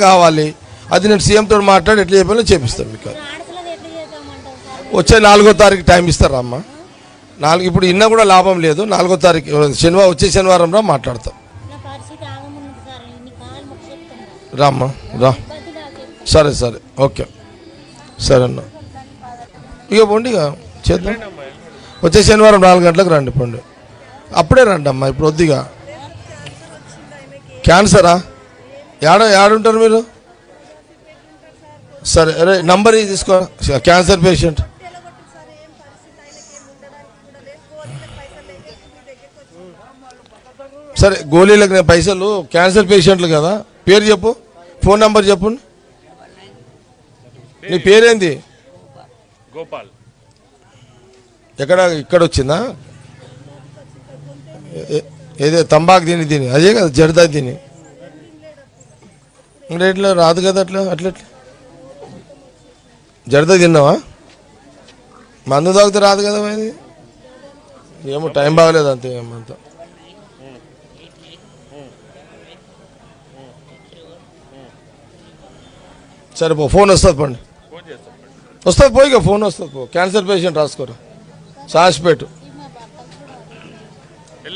కావాలి. అది నేను సీఎంతో మాట్లాడి ఎట్లా చెప్పాలో చేపిస్తాను మీకు. వచ్చే 4వ తారీఖు టైం ఇస్తారా అమ్మ? 4 ఇప్పుడు ఇన్నా కూడా లాభం లేదు. 4వ తారీఖు శనివారం, వచ్చే శనివారం రా మాట్లాడతాం. రామ్మా రా. సరే సరే ఓకే సరే అన్న. ఇక పోండి, ఇక చేద్దాం. వచ్చే శనివారం 4 గంటలకు రండి. పండు అప్పుడే రండి అమ్మా, ఇప్పుడు వద్దిగా. క్యాన్సరా? ఏడుంటారు మీరు? సరే అరే నంబర్ తీసుకో. Cancer patient. సరే గోళీలకు నేను పైసలు, క్యాన్సర్ పేషెంట్లు కదా. పేరు చెప్పు, ఫోన్ నంబర్ చెప్పు. నీ పేరేంది? గోపాల్. ఇక్కడ వచ్చిందా? ఏదే తంబాకు తిని అదే కదా జర్దా తిని. ఇంకా ఎట్లా రాదు కదా అట్లా అట్లా జర్దా తిన్నావా? మందు తాగితే రాదు కదా అది. ఏమో టైం బాగలేదు అంతే. ఏమంతా సరే పో, ఫోన్ వస్తుంది పండి. వస్తుంది పోయిగా, ఫోన్ వస్తుంది పో. క్యాన్సర్ పేషెంట్ రాసుకోరా, సాసిపేటు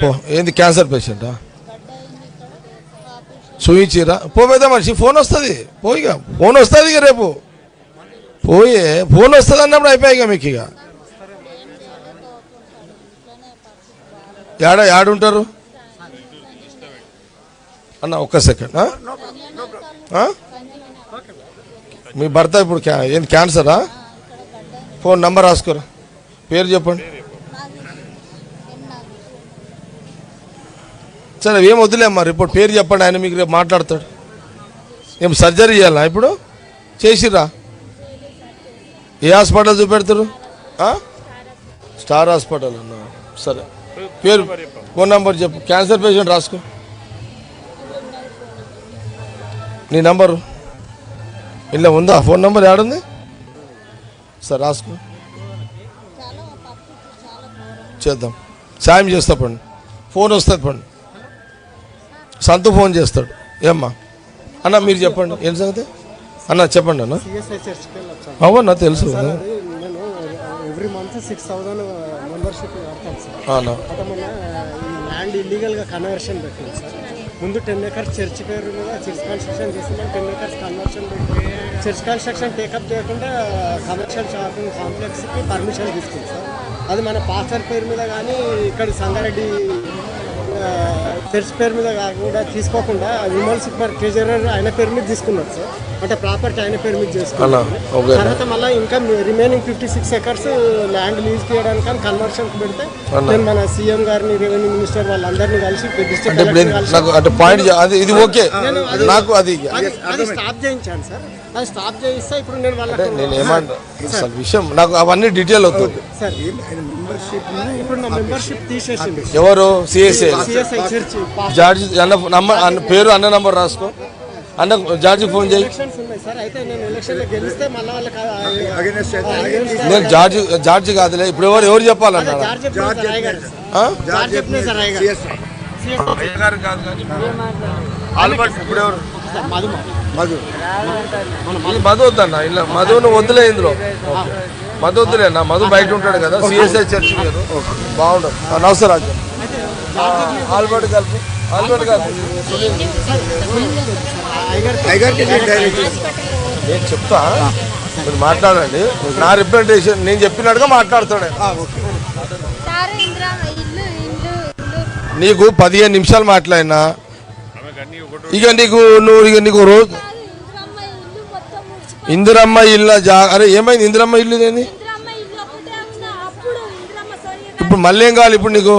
పో. ఏంది క్యాన్సర్ పేషెంటా? చూయించిరా పోదా మనిషి. ఫోన్ వస్తుంది పోయిగా, ఫోన్ వస్తుంది ఇక రేపు పోయే. ఫోన్ వస్తుంది అన్నప్పుడు అయిపోయాయిగా మీకు. ఇక ఏడుంటారు అన్న? ఒక్క సెకండ్. మీ భర్త ఇప్పుడు ఏంది క్యాన్సరా? ఫోన్ నంబర్ రాసుకోరా, పేరు చెప్పండి. సరే ఏం వద్దులేమ్మా, రిపోర్ట్ పేరు చెప్పండి, ఆయన మీకు రేపు మాట్లాడతాడు. ఏం సర్జరీ చేయాలా ఇప్పుడు? చేసిర్రా? ఏ హాస్పిటల్ చూపెడతారు? స్టార్ హాస్పిటల్ అన్న. సరే పేరు, ఫోన్ నంబర్ చెప్పు. క్యాన్సర్ పేషెంట్ రాసుకో. నీ నంబరు ఇలా ఉందా? ఫోన్ నెంబర్ ఏడుంది? సరే రాసుకో, చేద్దాం. సాయం చేస్తా పండి. ఫోన్ వస్తుంది పండి, సంతు ఫోన్ చేస్తాడు. ఏమ్మా అన్న మీరు చెప్పండి, ఏం సంగతి అన్న? చెప్పండి అన్న. అవునా తెలుసు. ఎవ్రీ మంత్ 6,000 మెంబర్షిప్ కడతాం సార్. ల్యాండ్ ఇల్లీగల్గా కన్వర్షన్ పెట్టింది సార్. ముందు 10 acres చర్చ్ పేరు మీద చర్చ్ కన్స్ట్రక్షన్ చేసింది. 10 acres కన్వర్షన్ పెట్టి చర్చ్ కన్స్ట్రక్షన్ టేకప్ చేయకుండా కమర్షియల్ షాపింగ్ కాంప్లెక్స్కి పర్మిషన్ తీసుకుంది సార్. అది మన పాస్టర్ పేరు మీద కానీ ఇక్కడ సంగారెడ్డి చర్చ్ పేరు మీద కూడా తీసుకోకుండా విమల్ ట్రెజరర్ ఆయన పేరు మీద తీసుకున్నారు సార్. అంటే ప్రాపర్టీ ఆయన పేరు మీద చేసుకున్నారు. తర్వాత మళ్ళీ ఇంకా రిమైనింగ్ 56 acres ల్యాండ్ లీజ్ చేయడానికి కానీ కన్వర్షన్కి పెడితే నేను మన సీఎం గారిని, రెవెన్యూ మినిస్టర్ వాళ్ళందరినీ కలిసి అది స్టాప్ చేయించాను సార్. అది స్టాప్ చేయిస్తే ఇప్పుడు నేను వాళ్ళకి విషయం నాకు అవన్నీ డీటెయిల్ అవుతుంది సార్. ఇప్పుడు నా మెంబర్షిప్ తీసేసింది. ఎవరు? సిఎస్ఐ జార్జి అన్న పేరు, అన్న నంబర్ రాసుకో. అన్న జార్జి ఫోన్ చేయి. నేను జార్జి కాదులే. ఇప్పుడు ఎవరు చెప్పాలన్నా? మధు వద్దన్న. ఇలా మధును వద్దులే, ఇందులో మధు వద్దులే అన్న. మధు బయట ఉంటాడు కదా. సిఎస్ఐ చర్చ్ పేరు బాగుండదు. నమస్తే ఆల్బర్ట్ కలుపు. ఆల్బర్ట్ కాదు, నేను చెప్తా, మీరు మాట్లాడండి. నా రిప్రజెంటేషన్ నేను చెప్పినట్టుగా మాట్లాడతాడు. నీకు 15 నిమిషాలు మాట్లాడినా ఇక నీకు రోజు ఇందిరమ్మ ఇల్లు. అరే ఏమైంది ఇందిరమ్మ ఇల్లు? ఏంది ఇప్పుడు మళ్ళీ ఏం కావాలి ఇప్పుడు నీకు?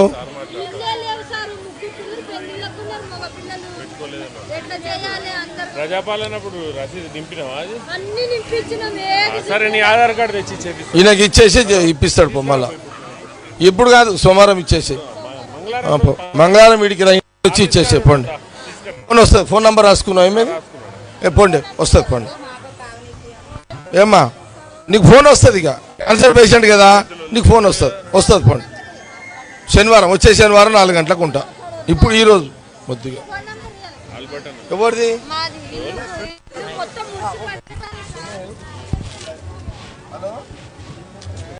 ఈయనకి ఇచ్చేసి ఇప్పిస్తాడు పో. మళ్ళా ఇప్పుడు కాదు, సోమవారం ఇచ్చేసి మంగళవారం వీడికి వచ్చి ఇచ్చేసే. పోండి, ఫోన్ వస్తుంది. ఫోన్ నెంబర్ రాసుకున్నావు? ఏమేమి పోండి, వస్తుంది. పోండి. ఏమ్మా నీకు ఫోన్ వస్తుంది. ఇక క్యాన్సర్ పేషెంట్ కదా, నీకు ఫోన్ వస్తుంది. పోండి. శనివారం, వచ్చే శనివారం 4 గంటలకు ఉంటా. ఇప్పుడు ఈరోజు కొద్దిగా ఎవరిది? మొత్తం మున్సిపాలిటీ హలో